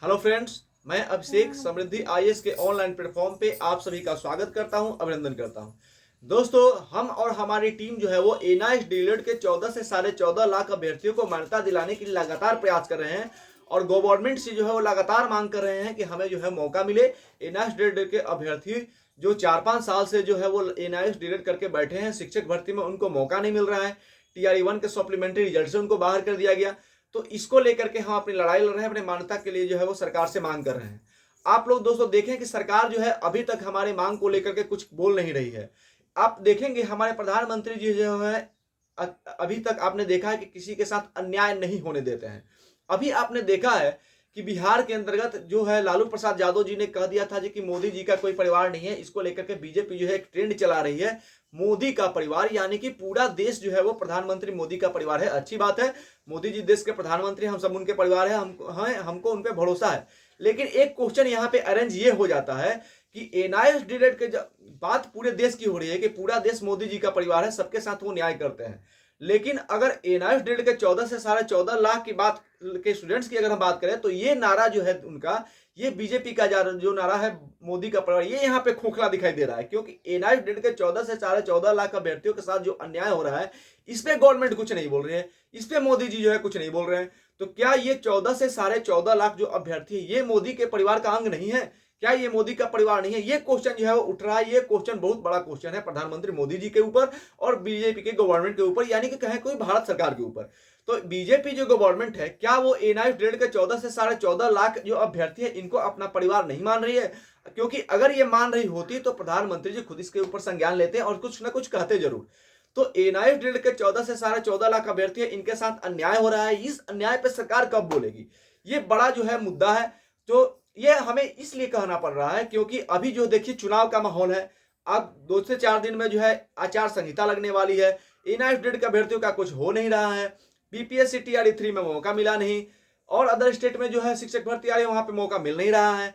Hello friends, मैं अभिषेक समृद्धि IAS के online platform पे आप सभी का स्वागत करता हूं, अभिनंदन करता हूं। दोस्तों, हम और हमारी टीम जो है वो एनआईएस डीएलएड के 14 से 14.5 लाख अभ्यर्थियों को मान्यता दिलाने के लिए लगातार प्रयास कर रहे हैं और गवर्नमेंट से जो है वो लगातार मांग कर रहे हैं कि हमें जो है मौका मिले। एनआईएस डीएलएड के अभ्यर्थी जो 4-5 साल से जो है वो एनआईएस डीएलएड करके बैठे हैं शिक्षक भर्ती में, उनको मौका नहीं मिल रहा है। टीआरई 1 के सप्लीमेंट्री रिजल्ट से उनको बाहर कर दिया गया। तो इसको लेकर के हम अपनी लड़ाई लड़ रहे हैं, अपनी मान्यता के लिए जो है वो सरकार से मांग कर रहे हैं। आप लोग दोस्तों देखें कि सरकार जो है अभी तक हमारी मांग को लेकर के कुछ बोल नहीं रही है। आप देखेंगे हमारे प्रधानमंत्री जी जो है अभी तक आपने देखा है कि किसी के साथ अन्याय नहीं होने देते हैं। अभी आपने देखा है कि बिहार के अंतर्गत जो है लालू प्रसाद यादव जी ने कह दिया था जी कि मोदी जी का कोई परिवार नहीं है। इसको लेकर के बीजेपी जो है एक ट्रेंड चला रही है, मोदी का परिवार, यानी कि पूरा देश जो है वो प्रधानमंत्री मोदी का परिवार है। अच्छी बात है, मोदी जी देश के प्रधानमंत्री, हम सब उनके परिवार है, हमको उन पे भरोसा है। लेकिन एक क्वेश्चन यहाँ पे अरेंज ये हो जाता है कि एनआईएस डीएलएड के बात पूरे देश की हो रही है कि पूरा देश मोदी जी का परिवार है, सबके साथ वो न्याय करते हैं। लेकिन अगर एनआईएस डीएलएड के 14 से 14.5 लाख की बात के स्टूडेंट्स की अगर हम बात करें तो ये नारा जो है उनका, ये बीजेपी का जो नारा है मोदी का परिवार, ये यहाँ पे खोखला दिखाई दे रहा है। क्योंकि एनआईएस डीएलएड के 14 से 14.5 लाख अभ्यर्थियों के साथ जो अन्याय हो रहा है, इस पे गवर्नमेंट कुछ नहीं बोल रही है, इस पे मोदी जी जो है कुछ नहीं बोल रहे हैं। तो क्या ये 14 से 14.5 लाख जो अभ्यर्थी है, ये मोदी के परिवार का अंग नहीं है? क्या ये मोदी का परिवार नहीं है? ये क्वेश्चन जो है वो उठ रहा है। ये क्वेश्चन बहुत बड़ा क्वेश्चन है प्रधानमंत्री मोदी जी के ऊपर और बीजेपी के गवर्नमेंट के ऊपर, यानी कि कहें कोई भारत सरकार के ऊपर। तो बीजेपी जो गवर्नमेंट है, क्या वो एनआईएस डीएलएड के 14 से 14.5 लाख जो अभ्यर्थी है, इनको अपना परिवार नहीं मान रही है? क्योंकि अगर ये मान रही होती तो प्रधानमंत्री जी खुद इसके ऊपर संज्ञान लेते और कुछ ना कुछ कहते जरूर। तो एनआईएस डीएलएड के 14 से 14.5 लाख अभ्यर्थी है, इनके साथ अन्याय हो रहा है। इस अन्याय पर सरकार कब बोलेगी? ये बड़ा जो है मुद्दा है। तो ये हमें इसलिए कहना पड़ रहा है क्योंकि अभी जो देखिए चुनाव का माहौल है। अब 2 से 4 दिन में जो है आचार संहिता लगने वाली है। एनआईएस डीएलएड के अभ्यर्थियों का कुछ हो नहीं रहा है। बीपीएससी टीआरई 3 में मौका मिला नहीं और अदर स्टेट में जो है शिक्षक भर्ती आ रही है, वहां पे मौका मिल नहीं रहा है।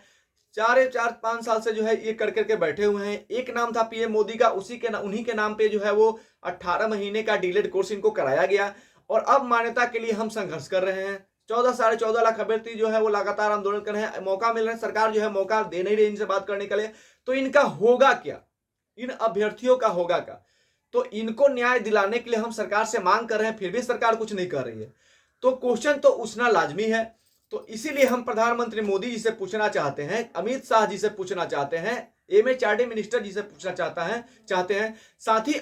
4-5 साल से जो है ये कर करके बैठे हुए हैं। एक नाम था पीएम मोदी का, उन्हीं के नाम पे जो है वो 18 महीने का डीलेड कोर्स इनको कराया गया और अब मान्यता के लिए हम संघर्ष कर रहे हैं। 14 लाख अभ्यर्थी जो है वो लगातार आंदोलन कर रहे हैं, मौका मिल रहा है, सरकार जो है मौका दे नहीं रही इनसे बात करने के लिए। तो इनका होगा क्या? इन अभ्यर्थियों का होगा क्या? तो इनको न्याय दिलाने के लिए हम सरकार से मांग कर रहे हैं, फिर भी सरकार कुछ नहीं कर रही है। तो क्वेश्चन तो उठना लाजमी है। तो इसीलिए हम प्रधानमंत्री मोदी जी से पूछना चाहते हैं, अमित शाह जी से पूछना चाहते हैं, एमएचआरडी मिनिस्टर जी से पूछना चाहते हैं, साथ ही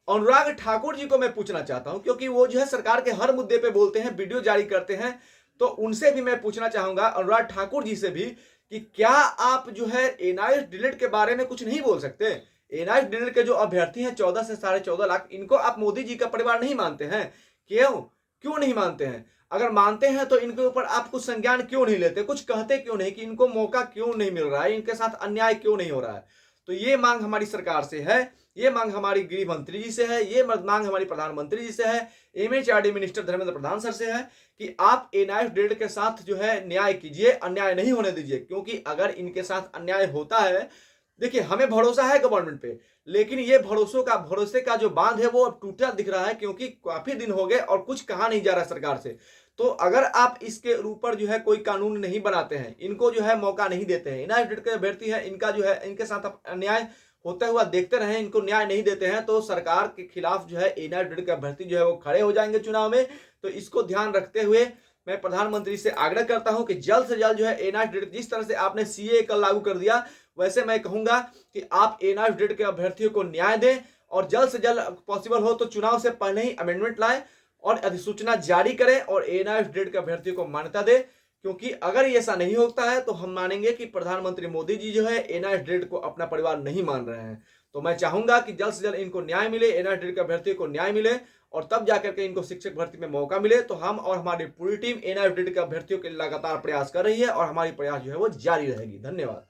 अनुराग ठाकुर जी को मैं पूछना चाहता हूं क्योंकि वो जो है सरकार के हर मुद्दे पे बोलते हैं, वीडियो जारी करते हैं। तो उनसे भी मैं पूछना चाहूंगा, अनुराग ठाकुर जी से भी, कि क्या आप जो है एनआईएस डीएलएड के बारे में कुछ नहीं बोल सकते? एनआईएस डीएलएड के जो अभ्यर्थी हैं 14 से 14.5 लाख, इनको आप मोदी जी का परिवार नहीं मानते हैं? क्यों नहीं मानते हैं? अगर मानते हैं तो इनके ऊपर आप कुछ संज्ञान क्यों नहीं लेते? कुछ कहते क्यों नहीं कि इनको मौका क्यों नहीं मिल रहा है, इनके साथ अन्याय क्यों नहीं हो रहा है? तो ये मांग हमारी सरकार से है, ये मांग हमारी गृह मंत्री जी से है, ये मांग हमारी प्रधानमंत्री जी से है, MHRD minister Dharmendra Pradhan sir से है कि आप एनआईएस डीएलएड के साथ जो है न्याय कीजिए, अन्याय नहीं होने दीजिए। क्योंकि अगर इनके साथ अन्याय होता है, देखिए हमें भरोसा है गवर्नमेंट पे, लेकिन ये भरोसे का जो बांध है वो अब टूटा दिख रहा है क्योंकि काफी दिन हो गए और कुछ कहा नहीं जा रहा सरकार से। तो अगर आप इसके ऊपर जो है कोई कानून नहीं बनाते हैं, इनको जो है मौका नहीं देते हैं, एनआईएस डीएलएड के अभ्यर्थी है, इनका जो है इनके साथ अन्याय होता हुआ देखते रहे, इनको न्याय नहीं देते हैं, तो सरकार के खिलाफ जो है एनआईएस डीएलएड के अभ्यर्थी जो है वो खड़े हो जाएंगे चुनाव में। तो इसको ध्यान रखते हुए मैं प्रधानमंत्री से आग्रह करता हूं कि जल्द से जल्द जो है एनआईएस डीएलएड, जिस तरह से आपने सीए कल लागू कर दिया, वैसे मैं कहूंगा कि आप एनआईएस डीएलएड के अभ्यर्थियों को न्याय दें और जल्द से जल्द पॉसिबल हो तो चुनाव से पहले ही अमेंडमेंट लाएं और अधिसूचना जारी करें और एनआईएस डीएलएड के अभ्यर्थियों को मान्यता दे। क्योंकि अगर ये ऐसा नहीं होता है तो हम मानेंगे कि प्रधानमंत्री मोदी जी जो है एनआईएस डीएलएड को अपना परिवार नहीं मान रहे हैं। तो मैं चाहूंगा कि जल्द से जल्द इनको न्याय मिले, एनआईएस डीएलएड के अभ्यर्थियों को न्याय मिले और तब जाकर के इनको शिक्षक भर्ती में मौका मिले। तो हम और हमारी पूरी टीम एनआईएस डीएलएड के अभ्यर्थियों के लिए लगातार प्रयास कर रही है और हमारी प्रयास जो है वो जारी रहेगी। धन्यवाद।